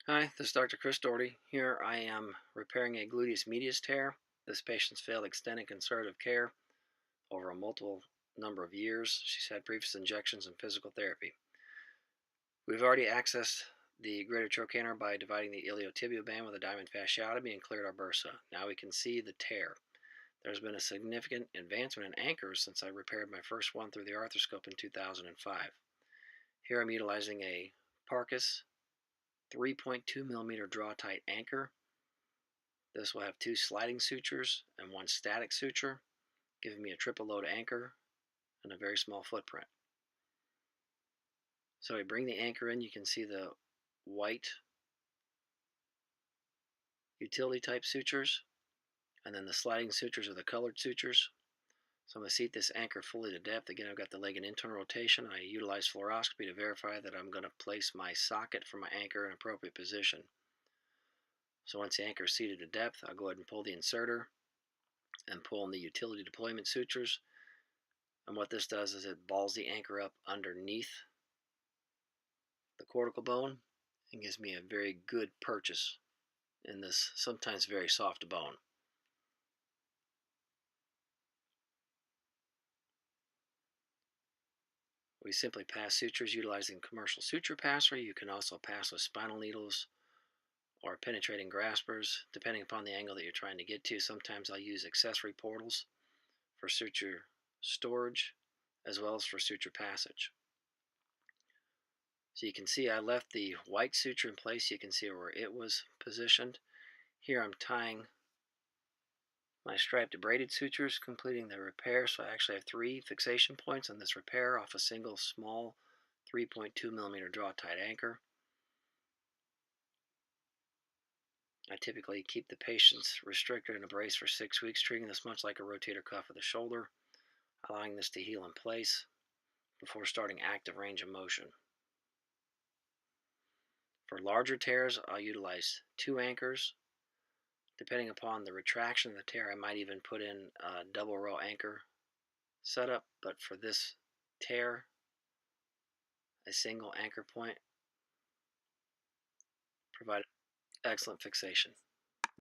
Hi, this is Dr. Chris Doherty. Here I am repairing a gluteus medius tear. This patient's failed extended conservative care over a multiple number of years. She's had previous injections and physical therapy. We've already accessed the greater trochanter by dividing the iliotibial band with a diamond fasciotomy and cleared our bursa. Now we can see the tear. There's been a significant advancement in anchors since I repaired my first one through the arthroscope in 2005. Here I'm utilizing a Parcus 3.2 millimeter draw tight anchor. This will have two sliding sutures and one static suture, giving me a triple load anchor and a very small footprint. So I bring the anchor in, you can see the white utility type sutures, and then the sliding sutures are the colored sutures. So I'm going to seat this anchor fully to depth. Again, I've got the leg in internal rotation. I utilize fluoroscopy to verify that I'm going to place my socket for my anchor in an appropriate position. So once the anchor is seated to depth, I'll go ahead and pull the inserter and pull in the utility deployment sutures. And what this does is it balls the anchor up underneath the cortical bone and gives me a very good purchase in this sometimes very soft bone. We simply pass sutures utilizing commercial suture passer. You can also pass with spinal needles or penetrating graspers, depending upon the angle that you're trying to get to. Sometimes I'll use accessory portals for suture storage as well as for suture passage. So you can see I left the white suture in place. You can see where it was positioned. Here I'm tying my striped braided sutures, completing the repair. So I actually have 3 fixation points on this repair off a single small 3.2 millimeter draw tight anchor. I typically keep the patients restricted in a brace for 6 weeks, treating this much like a rotator cuff of the shoulder, allowing this to heal in place before starting active range of motion. For larger tears, I'll utilize 2 anchors. Depending upon the retraction of the tear, I might even put in a double row anchor setup, but for this tear, a single anchor point provided excellent fixation.